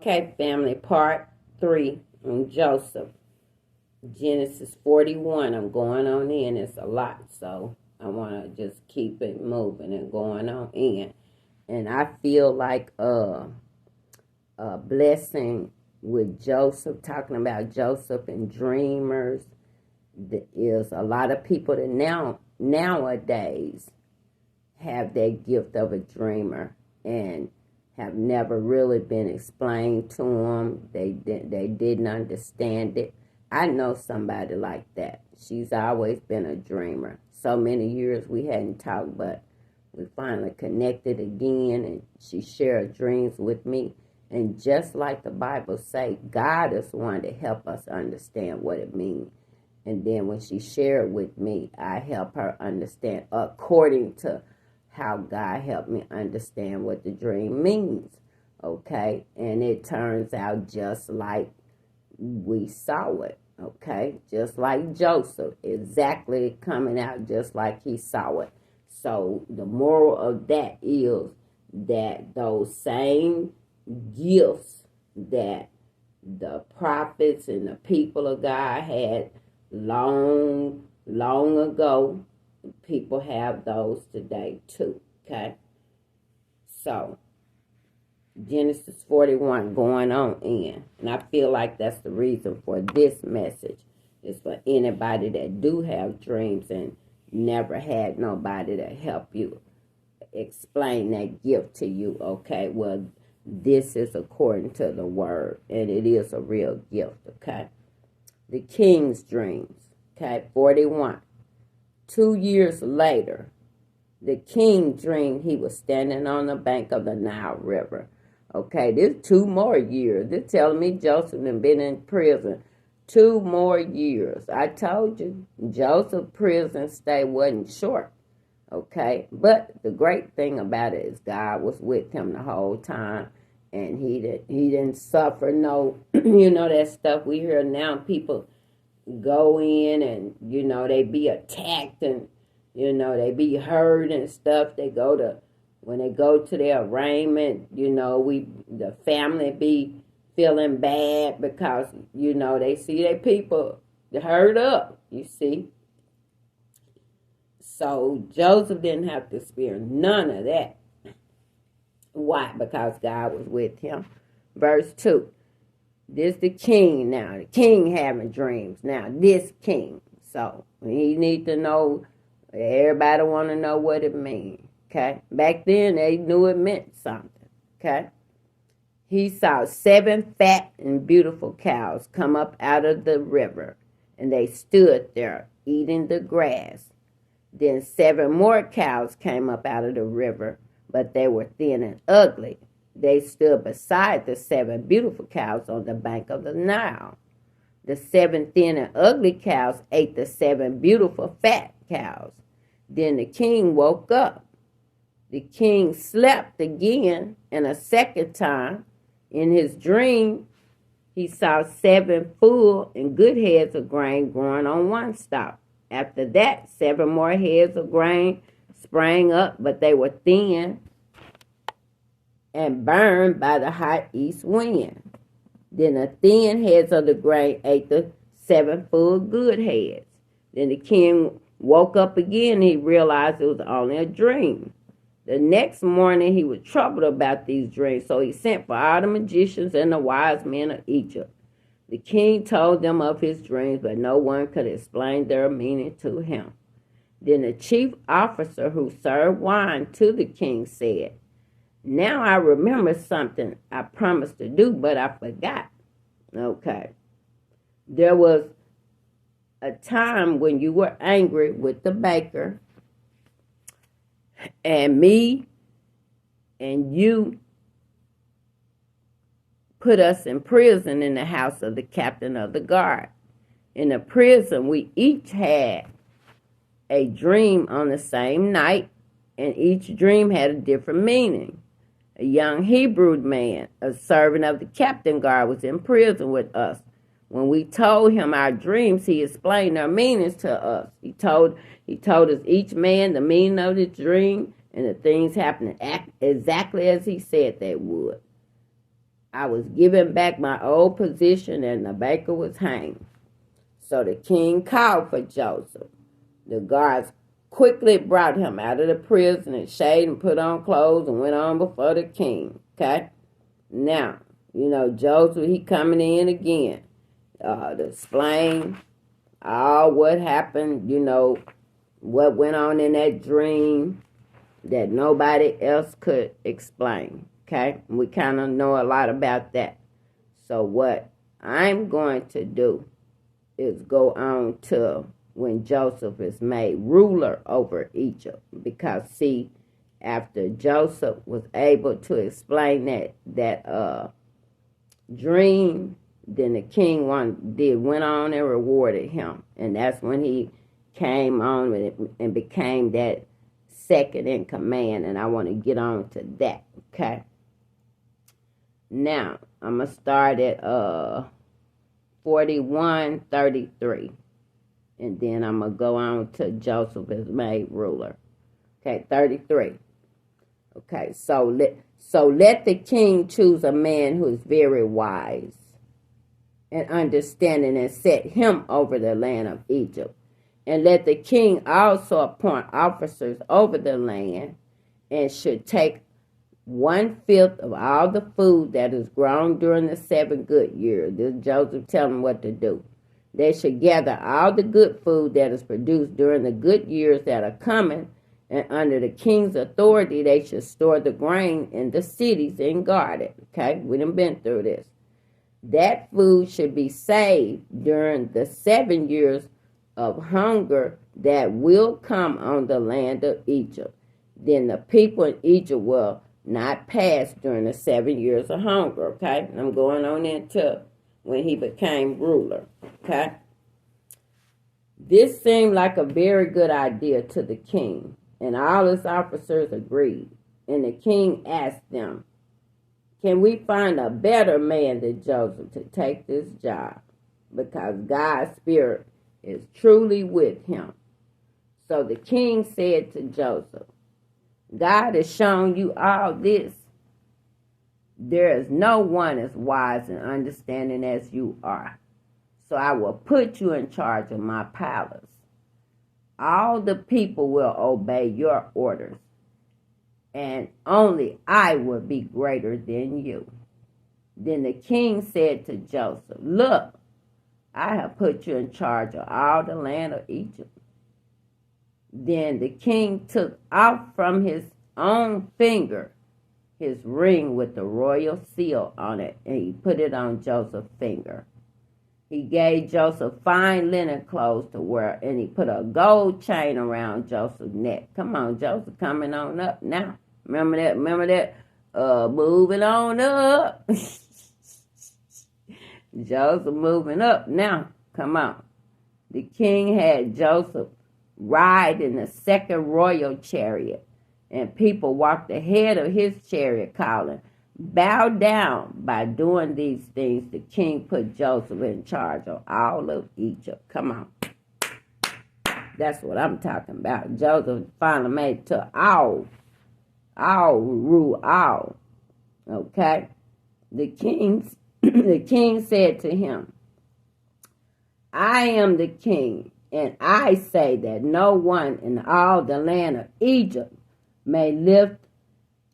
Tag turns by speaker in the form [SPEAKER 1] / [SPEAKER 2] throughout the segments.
[SPEAKER 1] Okay, family, part 3 on Joseph. Genesis 41. I'm going on in. It's a lot, so I want to just keep it moving and going on in. And I feel like a blessing with Joseph, talking about Joseph and dreamers. Is a lot of people that nowadays have that gift of a dreamer and have never really been explained to them. They didn't understand it. I know somebody like that. She's always been a dreamer. So many years we hadn't talked, but we finally connected again, and she shared dreams with me. And just like the Bible say, God is the one to help us understand what it means. And then when she shared with me, I help her understand according to how God helped me understand what the dream means. Okay? And it turns out just like we saw it. Okay? Just like Joseph. Exactly coming out just like he saw it. So the moral of that is that those same gifts that the prophets and the people of God had long ago, people have those today too. Okay? So Genesis 41 going on in. And I feel like that's the reason for this message. Is for anybody that do have dreams and never had nobody to help you explain that gift to you. Okay, well, this is according to the word, and it is a real gift. Okay, the king's dreams. Okay, 41. 2 years later, the king dreamed he was standing on the bank of the Nile River. Okay, this 2 more years. They're telling me Joseph had been in prison 2 more years. I told you, Joseph's prison stay wasn't short. Okay, but the great thing about it is God was with him the whole time, and he didn't suffer no, that stuff we hear now. People go in and they be attacked and they be hurt and stuff. When they go to their arraignment, the family be feeling bad because they see their people hurt up, you see. So Joseph didn't have to experience none of that. Why? Because God was with him. Verse 2. This the king now. The king having dreams. Now, this king. So, he need to know, everybody want to know what it means. Okay? Back then, they knew it meant something. Okay? He saw 7 fat and beautiful cows come up out of the river, and they stood there eating the grass. Then 7 more cows came up out of the river, but they were thin and ugly. They stood beside the 7 beautiful cows on the bank of the Nile. The 7 thin and ugly cows ate the 7 beautiful fat cows. Then the king woke up. The king slept again, and a second time. In his dream, he saw 7 full and good heads of grain growing on one stalk. After that, 7 more heads of grain sprang up, but they were thin and burned by the hot east wind. Then the thin heads of the grain ate the 7 full good heads. Then the king woke up again, and he realized it was only a dream. The next morning, he was troubled about these dreams, so he sent for all the magicians and the wise men of Egypt. The king told them of his dreams, but no one could explain their meaning to him. Then the chief officer who served wine to the king said, "Now I remember something I promised to do, but I forgot." Okay. There was a time when you were angry with the baker, and me and you put us in prison in the house of the captain of the guard. In the prison, we each had a dream on the same night, and each dream had a different meaning. A young Hebrew man, a servant of the captain guard, was in prison with us. When we told him our dreams, he explained their meanings to us. He told us each man the meaning of the dream, and the things happened exactly as he said they would. I was given back my old position and the baker was hanged. So the king called for Joseph. The guards quickly brought him out of the prison and shaved and put on clothes and went on before the king. Okay? Now, Joseph, he coming in again to explain all what happened, what went on in that dream that nobody else could explain. Okay? We kind of know a lot about that. So what I'm going to do is go on to when Joseph is made ruler over Egypt. Because, see, after Joseph was able to explain that dream, then the king went on and rewarded him. And that's when he came on with it and became that second in command. And I want to get on to that, okay? Now, I'm going to start at 41:33. And then I'm going to go on to Joseph is made ruler. Okay, 33. Okay, so let the king choose a man who is very wise and understanding and set him over the land of Egypt. And let the king also appoint officers over the land and should take 1/5 of all the food that is grown during the 7 good years. This is Joseph telling them what to do. They should gather all the good food that is produced during the good years that are coming, and under the king's authority, they should store the grain in the cities and guard it. Okay, we done been through this. That food should be saved during the 7 years of hunger that will come on the land of Egypt. Then the people in Egypt will not pass during the 7 years of hunger. Okay, and I'm going on into when he became ruler. Okay, this seemed like a very good idea to the king, and all his officers agreed. And the king asked them, "Can we find a better man than Joseph to take this job? Because God's spirit is truly with him." So the king said to Joseph, "God has shown you all this. There is no one as wise and understanding as you are. So I will put you in charge of my palace. All the people will obey your orders, and only I will be greater than you." Then the king said to Joseph, "Look, I have put you in charge of all the land of Egypt." Then the king took off from his own finger his ring with the royal seal on it, and he put it on Joseph's finger. He gave Joseph fine linen clothes to wear, and he put a gold chain around Joseph's neck. Come on, Joseph, coming on up now. Remember that? Moving on up. Joseph moving up now. Come on. The king had Joseph ride in the second royal chariot, and people walked ahead of his chariot calling, "Bow down." By doing these things, the king put Joseph in charge of all of Egypt. Come on. That's what I'm talking about. Joseph finally made it to all rule all. Okay? The king said to him, "I am the king, and I say that no one in all the land of Egypt may lift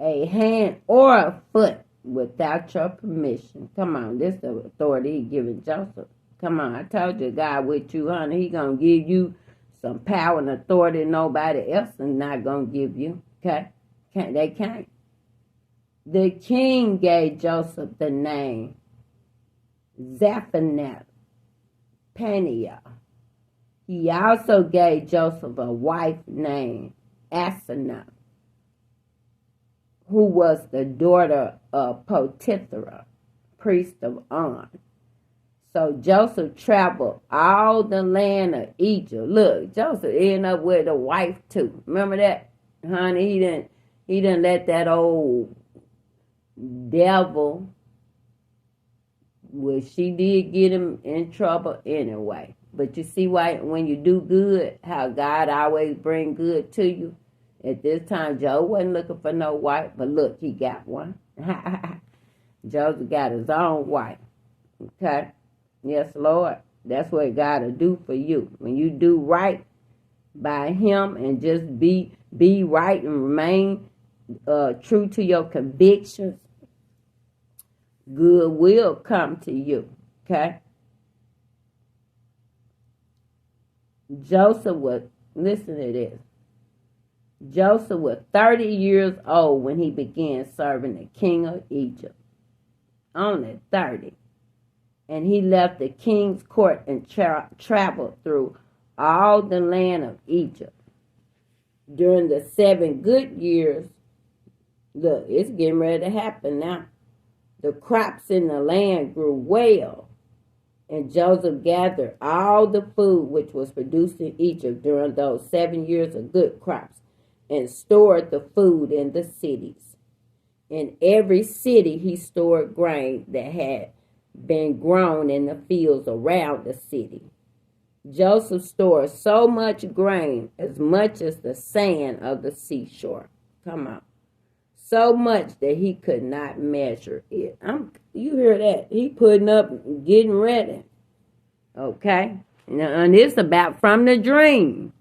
[SPEAKER 1] a hand or a foot without your permission." Come on, this is the authority he giving Joseph. Come on, I told you, God with you, honey. He gonna give you some power and authority nobody else is not gonna give you. Okay? They can't. The king gave Joseph the name Zaphenath Paneah. He also gave Joseph a wife named Asenath, who was the daughter of Potiphar, priest of On. So Joseph traveled all the land of Egypt. Look, Joseph ended up with a wife too. Remember that, honey? He didn't let that old devil. Well, she did get him in trouble anyway. But you see why when you do good, how God always bring good to you. At this time, Joe wasn't looking for no wife, but look, he got one. Joseph got his own wife. Okay? Yes, Lord. That's what God will do for you. When you do right by him and just be right and remain true to your convictions, good will come to you. Okay? Joseph was, listen to this. Joseph was 30 years old when he began serving the king of Egypt. Only 30. And he left the king's court and traveled through all the land of Egypt. During the 7 good years, look, it's getting ready to happen now. The crops in the land grew well, and Joseph gathered all the food which was produced in Egypt during those 7 years of good crops and stored the food in the cities. In every city he stored grain that had been grown in the fields around the city. Joseph stored so much grain, as much as the sand of the seashore. Come on. So much that he could not measure it. You hear that? He putting up, getting ready. Okay? And it's about from the dream.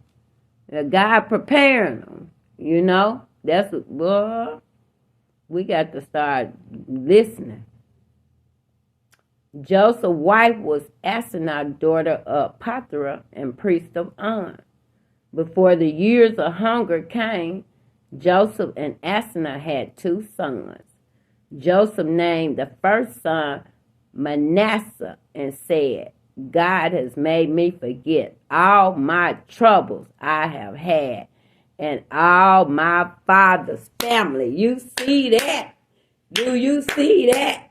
[SPEAKER 1] God preparing them. You know? That's what, boy, we got to start listening. Joseph's wife was Asenath, daughter of Potiphar and priest of On. Before the years of hunger came, Joseph and Asenath had 2 sons. Joseph named the first son Manasseh and said, God has made me forget all my troubles I have had and all my father's family. You see that? Do you see that?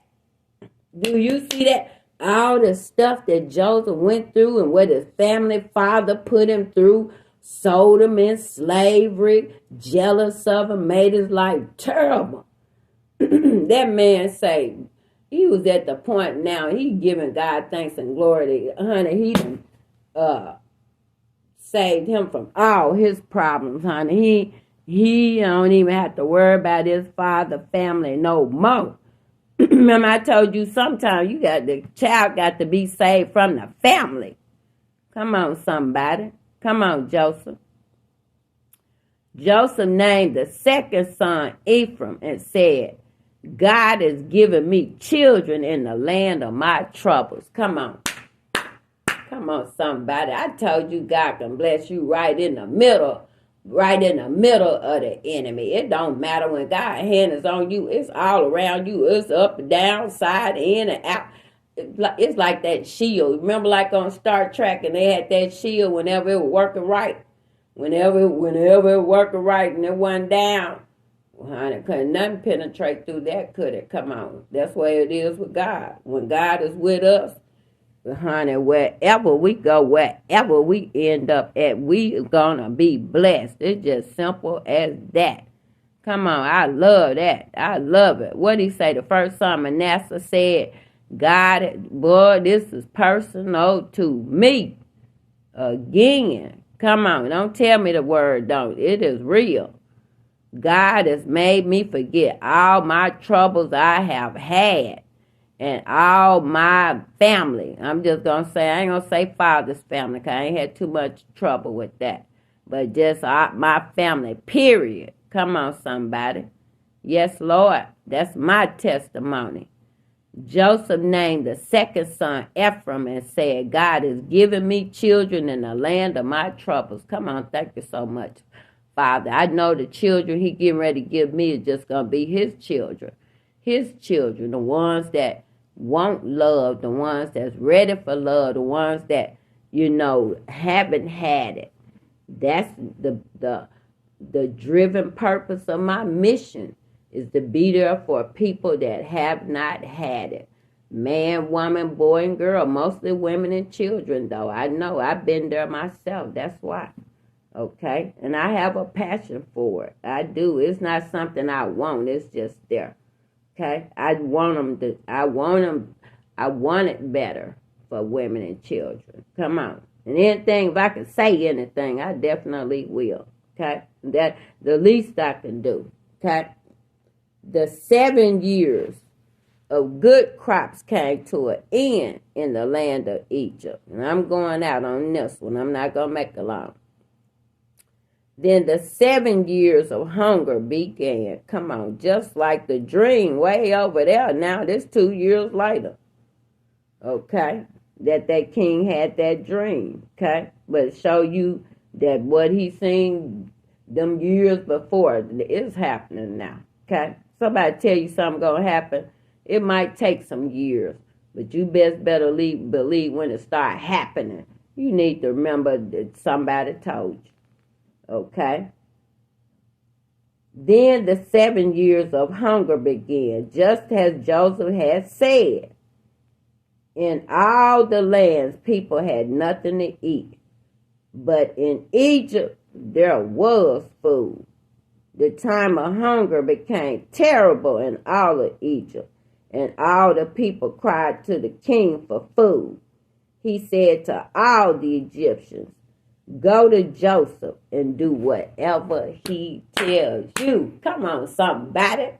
[SPEAKER 1] Do you see that? All the stuff that Joseph went through and what his family father put him through, sold him in slavery, jealous of him, made his life terrible. That man say he was at the point now, he giving God thanks and glory. Honey, he done, saved him from all his problems, honey. He don't even have to worry about his father family no more. Remember I told you sometimes the child got to be saved from the family. Come on, somebody. Come on, Joseph. Joseph named the second son Ephraim and said, God has given me children in the land of my troubles. Come on. Come on, somebody. I told you God can bless you right in the middle of the enemy. It don't matter when God's hand is on you. It's all around you. It's up and down, side, in and out. It's like that shield. Remember like on Star Trek and they had that shield whenever it was working right. Whenever it was working right and it went down. Well, honey, couldn't nothing penetrate through that, could it? Come on. That's the way it is with God. When God is with us, honey, wherever we go, wherever we end up at, we gonna be blessed. It's just simple as that. Come on, I love that. I love it. What did he say? The first son Manasseh said, God, boy, this is personal to me. Again, come on, don't tell me the word don't. It is real. God has made me forget all my troubles I have had. And all my family. I'm just going to say, I ain't going to say father's family, because I ain't had too much trouble with that. But just my family, period. Come on, somebody. Yes, Lord. That's my testimony. Joseph named the second son Ephraim and said, God has given me children in the land of my troubles. Come on, thank you so much, Father. I know the children he getting ready to give me is just going to be his children. His children, the ones that want love, the ones that's ready for love, the ones that, haven't had it. That's the driven purpose of my mission, is to be there for people that have not had it. Man, woman, boy, and girl, mostly women and children, though. I know, I've been there myself. That's why. Okay? And I have a passion for it. I do. It's not something I want. It's just there. Okay? I want it better for women and children. Come on. And anything, if I can say anything, I definitely will. Okay? That the least I can do. Okay? The 7 years of good crops came to an end in the land of Egypt. And I'm going out on this one. I'm not going to make it long. Then the 7 years of hunger began. Come on, just like the dream way over there. Now this 2 years later. Okay, that king had that dream. Okay, but it show you that what he seen them years before is happening now. Okay, somebody tell you something gonna happen. It might take some years, but you better believe when it start happening. You need to remember that somebody told you. Okay. Then the 7 years of hunger began, just as Joseph had said. In all the lands, people had nothing to eat. But in Egypt, there was food. The time of hunger became terrible in all of Egypt, and all the people cried to the king for food. He said to all the Egyptians, go to Joseph and do whatever he tells you. Come on, somebody.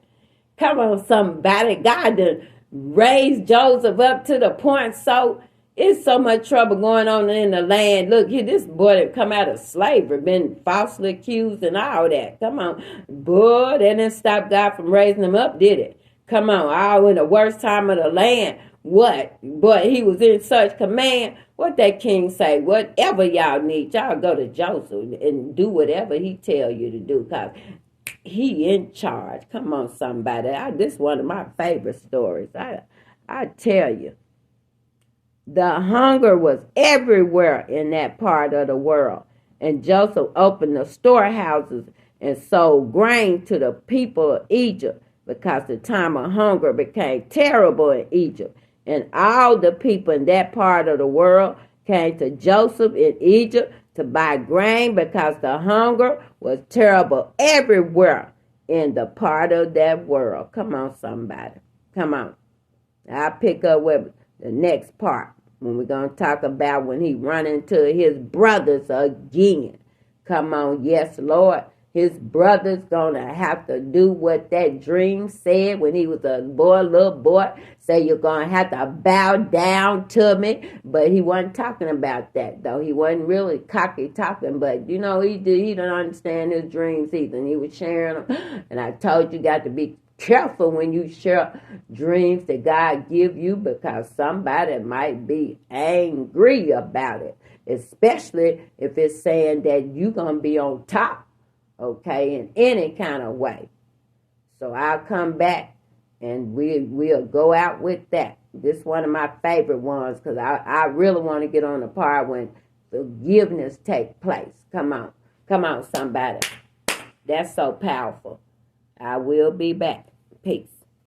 [SPEAKER 1] Come on, somebody. God done raised Joseph up to the point so it's so much trouble going on in the land. Look, here, this boy that come out of slavery, been falsely accused and all that. Come on. Boy, that didn't stop God from raising him up, did it? Come on. All in the worst time of the land. What? But he was in such command. What that king say? Whatever y'all need, y'all go to Joseph and do whatever he tell you to do, because he in charge. Come on, somebody. This is one of my favorite stories. I tell you. The hunger was everywhere in that part of the world. And Joseph opened the storehouses and sold grain to the people of Egypt, because the time of hunger became terrible in Egypt. And all the people in that part of the world came to Joseph in Egypt to buy grain, because the hunger was terrible everywhere in the part of that world. Come on, somebody. Come on. I'll pick up with the next part when we're going to talk about when he run into his brothers again. Come on. Yes, Lord. His brother's going to have to do what that dream said when he was a little boy. Say, you're going to have to bow down to me. But he wasn't talking about that, though. He wasn't really cocky talking. But, you know, he didn't understand his dreams either. And he was sharing them. And I told you, got to be careful when you share dreams that God give you, because somebody might be angry about it. Especially if it's saying that you're going to be on top. Okay, in any kind of way. So I'll come back and we'll go out with that. This is one of my favorite ones, because I really want to get on the part when forgiveness take place. Come on. Come on, somebody. That's so powerful. I will be back. Peace.